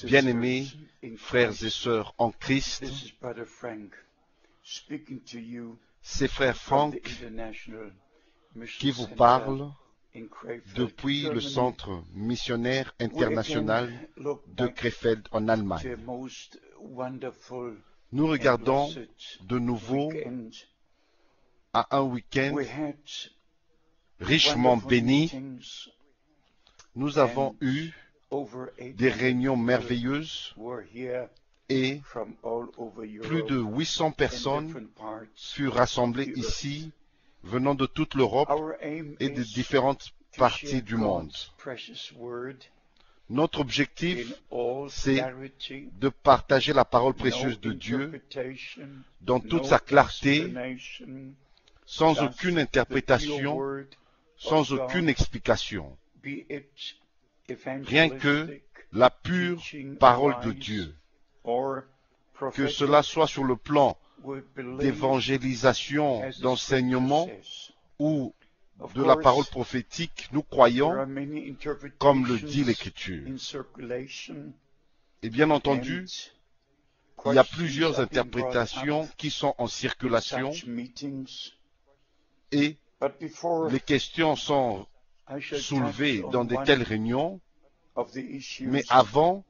Bien-aimés frères et sœurs en Christ, c'est frère Frank qui vous parle depuis le centre missionnaire international de Krefeld en Allemagne. Nous regardons de nouveau à un week-end richement béni. Nous avons eu des réunions merveilleuses et plus de 800 personnes furent rassemblées ici, venant de toute l'Europe et de différentes parties du monde. Notre objectif, c'est de partager la parole précieuse de Dieu dans toute sa clarté, sans aucune interprétation, sans aucune explication. Rien que la pure parole de Dieu. Que cela soit sur le plan d'évangélisation, d'enseignement ou de la parole prophétique, nous croyons, comme le dit l'Écriture. Et bien entendu, il y a plusieurs interprétations qui sont en circulation et les questions sont soulevées dans de telles réunions, mais avant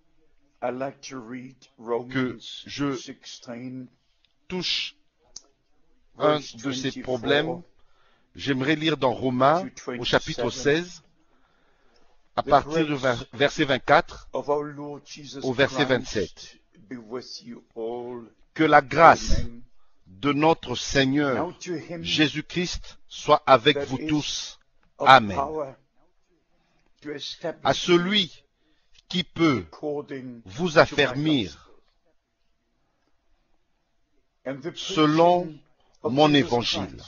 que je touche un de ces problèmes, j'aimerais lire dans Romains, au chapitre 16, à partir du verset 24 au verset 27. Que la grâce de notre Seigneur Jésus-Christ soit avec vous tous. Amen. À celui qui peut vous affermir selon mon évangile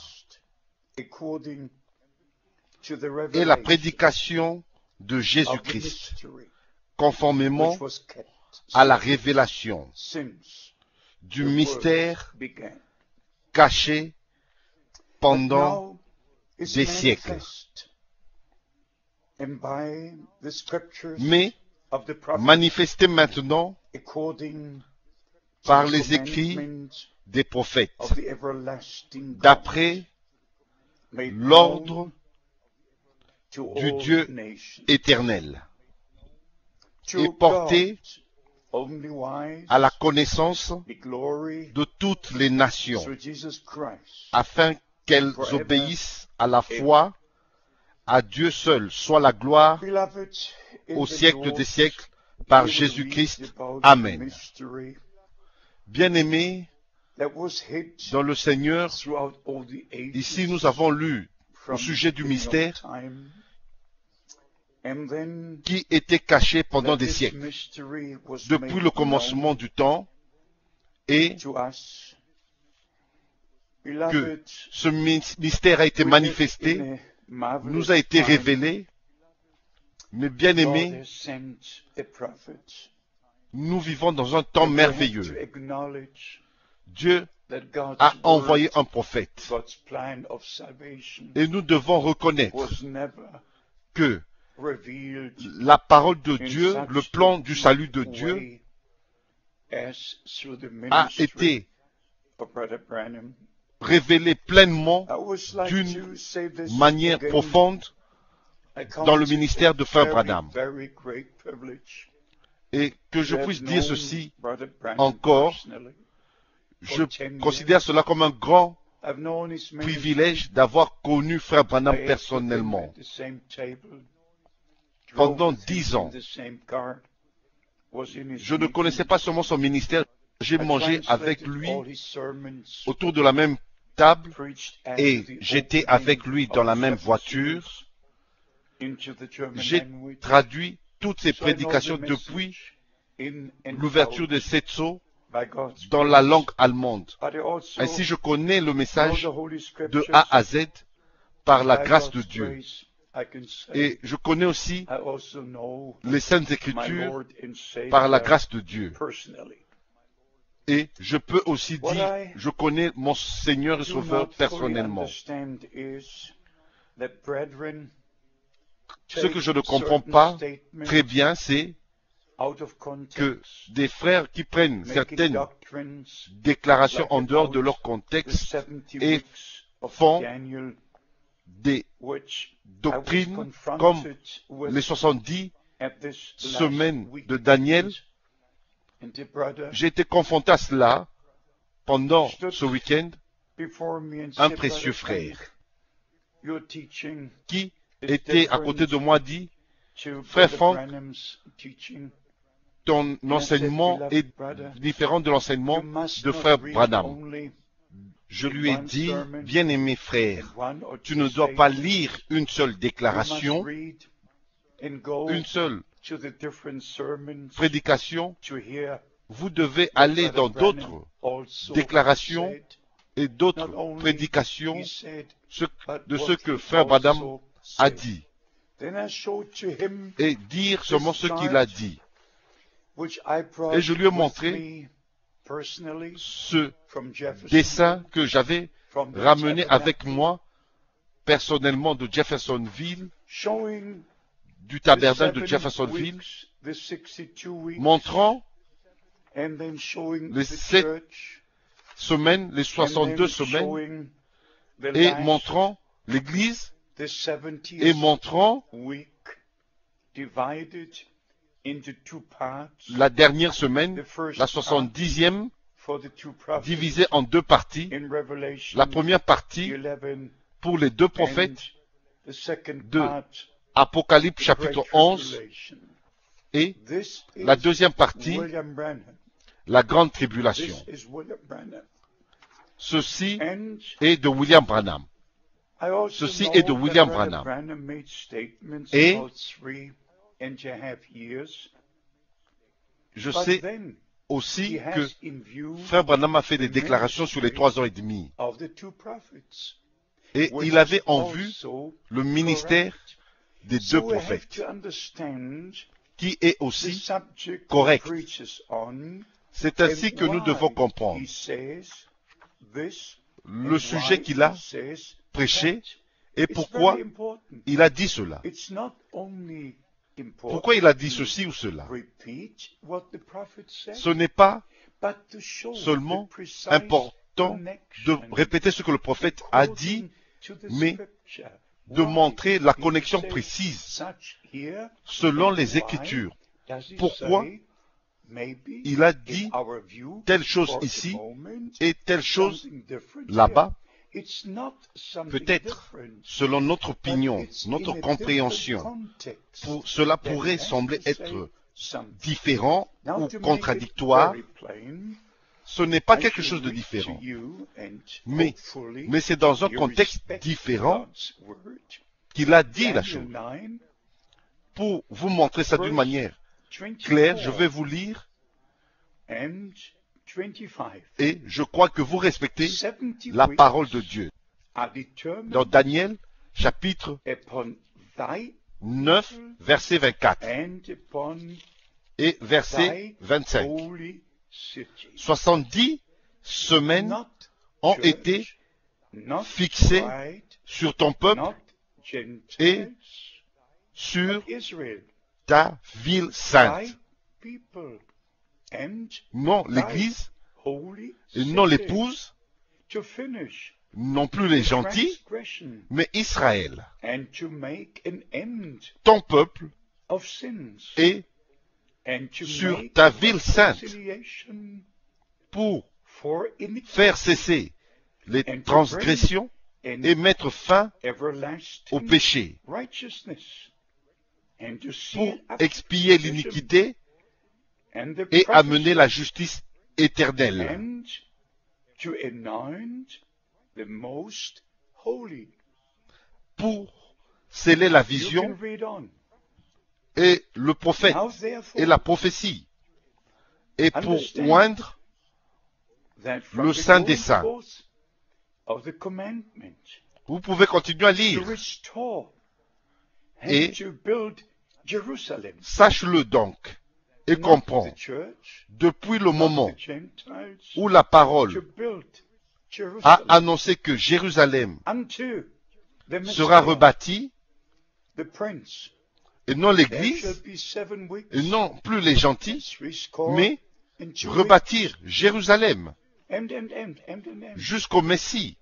et la prédication de Jésus-Christ, conformément à la révélation du mystère caché pendant des siècles. Mais manifesté maintenant par les écrits des prophètes, d'après l'ordre du Dieu éternel, et porté à la connaissance de toutes les nations, afin qu'elles obéissent à la foi. À Dieu seul soit la gloire au siècle des siècles par Jésus-Christ. Amen. Bien-aimés dans le Seigneur, ici nous avons lu au sujet du mystère qui était caché pendant des siècles, depuis le commencement du temps, et que ce mystère a été manifesté, nous a été révélé. Mais bien aimés, nous vivons dans un temps merveilleux. Dieu a envoyé un prophète. Et nous devons reconnaître que la parole de Dieu, le plan du salut de Dieu, a été révélé pleinement d'une manière profonde dans le ministère de Frère Branham. Et que je puisse dire ceci encore, je considère cela comme un grand privilège d'avoir connu Frère Branham personnellement. Pendant 10 ans, je ne connaissais pas seulement son ministère, j'ai mangé avec lui autour de la même table et j'étais avec lui dans la même voiture. J'ai traduit toutes ses prédications depuis l'ouverture de Setso dans la langue allemande. Ainsi, je connais le message de A à Z par la grâce de Dieu. Et je connais aussi les Saintes Écritures par la grâce de Dieu. Et je peux aussi dire, je connais mon Seigneur et Sauveur personnellement. Ce que je ne comprends pas très bien, c'est que des frères qui prennent certaines déclarations en dehors de leur contexte et font des doctrines comme les 70 semaines de Daniel. J'ai été confronté à cela pendant ce week-end. Un précieux frère qui était à côté de moi dit, frère Franck, ton enseignement est différent de l'enseignement de frère Branham. Je lui ai dit, bien-aimé frère, tu ne dois pas lire une seule déclaration, une seule prédication. Vous devez aller dans d'autres déclarations et d'autres prédications de ce que frère Branham a dit et dire seulement ce qu'il a dit. Et je lui ai montré ce dessin que j'avais ramené avec moi personnellement de Jeffersonville, du tabernacle de Jeffersonville, montrant les 7 semaines, les 62 semaines, et montrant l'Église, et montrant la dernière semaine, la 70e, divisée en 2 parties. La première partie pour les 2 prophètes de Apocalypse chapitre 11 et la deuxième partie, la grande tribulation. Ceci est de William Branham. Ceci est de William Branham. Et je sais aussi que frère Branham a fait des déclarations sur les 3 ans et demi. Et il avait en vue le ministère des 2 prophètes, qui est aussi correct. C'est ainsi que nous devons comprendre le sujet qu'il a prêché et pourquoi il a dit cela. Pourquoi il a dit ceci ou cela? Ce n'est pas seulement important de répéter ce que le prophète a dit, mais de montrer la connexion précise selon les Écritures. Pourquoi il a dit telle chose ici et telle chose là-bas? Peut-être, selon notre opinion, notre compréhension, cela pourrait sembler être différent ou contradictoire. Ce n'est pas quelque chose de différent, mais c'est dans un contexte différent qu'il a dit la chose. Pour vous montrer ça d'une manière claire, je vais vous lire, et je crois que vous respectez la parole de Dieu. Dans Daniel, chapitre 9, verset 24 et verset 25. 70 semaines ont été fixées sur ton peuple et sur ta ville sainte. Non l'Église, et non l'épouse, non plus les gentils, mais Israël, ton peuple, et sur ta ville sainte, pour faire cesser les transgressions et mettre fin au péché, pour expier l'iniquité et amener la justice éternelle, pour sceller la vision et le prophète et la prophétie, et pour oindre le Saint des Saints. Vous pouvez continuer à lire. Et sache-le donc et comprends, depuis le moment où la parole a annoncé que Jérusalem sera rebâtie, et non l'Église, et non plus les gentils, mais rebâtir Jérusalem jusqu'au Messie,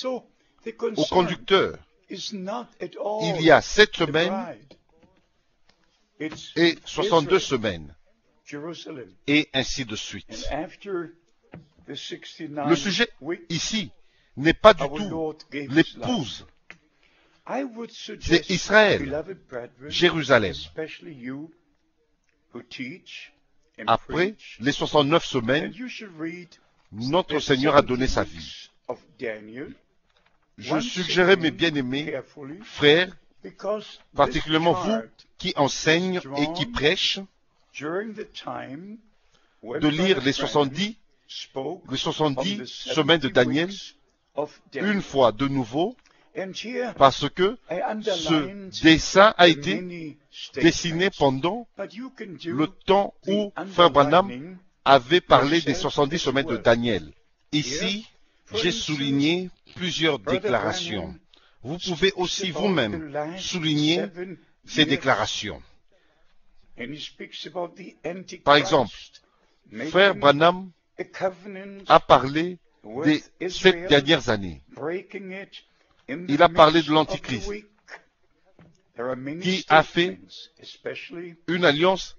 au conducteur. Il y a 7 semaines et 62 semaines, et ainsi de suite. Le sujet ici n'est pas du tout l'épouse, c'est Israël, Jérusalem. Après les 69 semaines, notre Seigneur a donné sa vie. Je suggérais, mes bien-aimés frères, particulièrement vous qui enseignent et qui prêchent, de lire les 70 semaines de Daniel une fois de nouveau, parce que ce dessin a été dessiné pendant le temps où Frère Branham avait parlé des 70 semaines de Daniel. Ici, j'ai souligné plusieurs déclarations. Vous pouvez aussi vous-même souligner ces déclarations. Par exemple, Frère Branham a parlé des 7 dernières années. Il a parlé de l'Antichrist, qui a fait une alliance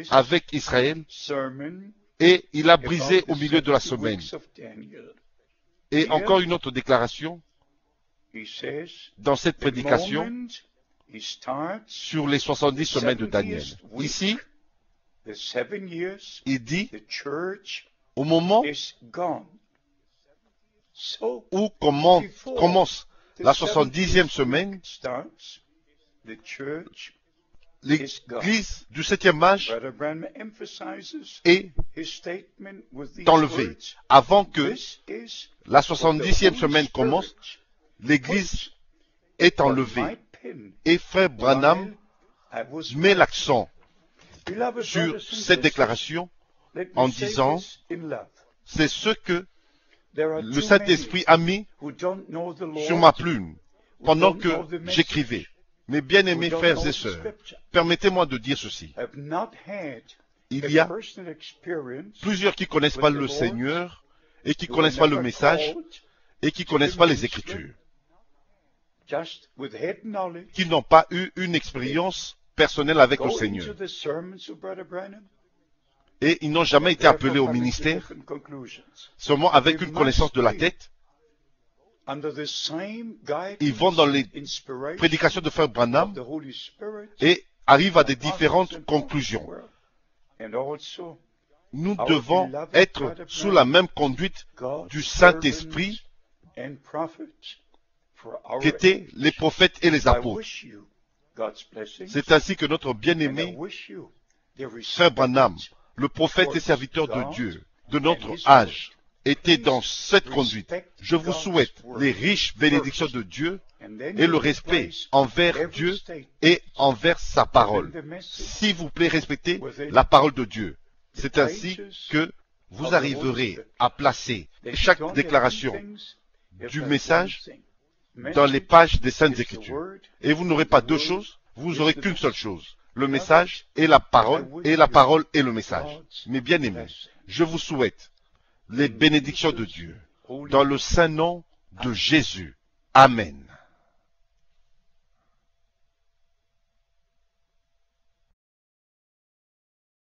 avec Israël, et il a brisé au milieu de la semaine. Et encore une autre déclaration, dans cette prédication, sur les 70 semaines de Daniel. Ici, il dit, au moment où commence la 70e semaine, l'Église du 7e âge est enlevée. Avant que la 70e semaine commence, l'Église est enlevée. Et Frère Branham met l'accent sur cette déclaration en disant, c'est ce que le Saint-Esprit a mis sur ma plume pendant que j'écrivais. Mes bien-aimés frères et sœurs, permettez-moi de dire ceci. Il y a plusieurs qui ne connaissent pas le Seigneur et qui ne connaissent pas le message et qui ne connaissent pas les Écritures, qui n'ont pas eu une expérience personnelle avec le Seigneur. Et ils n'ont jamais été appelés au ministère, seulement avec une connaissance de la tête. Ils vont dans les prédications de Frère Branham et arrivent à des différentes conclusions. Nous devons être sous la même conduite du Saint-Esprit qu'étaient les prophètes et les apôtres. C'est ainsi que notre bien-aimé Frère Branham, le prophète et serviteur de Dieu, de notre âge, était dans cette conduite. Je vous souhaite les riches bénédictions de Dieu et le respect envers Dieu et envers sa parole. S'il vous plaît, respectez la parole de Dieu. C'est ainsi que vous arriverez à placer chaque déclaration du message dans les pages des Saintes Écritures. Et vous n'aurez pas deux choses, vous n'aurez qu'une seule chose. Le message et la parole et le message. Mes bien-aimés, je vous souhaite les bénédictions de Dieu dans le saint nom de Jésus. Amen.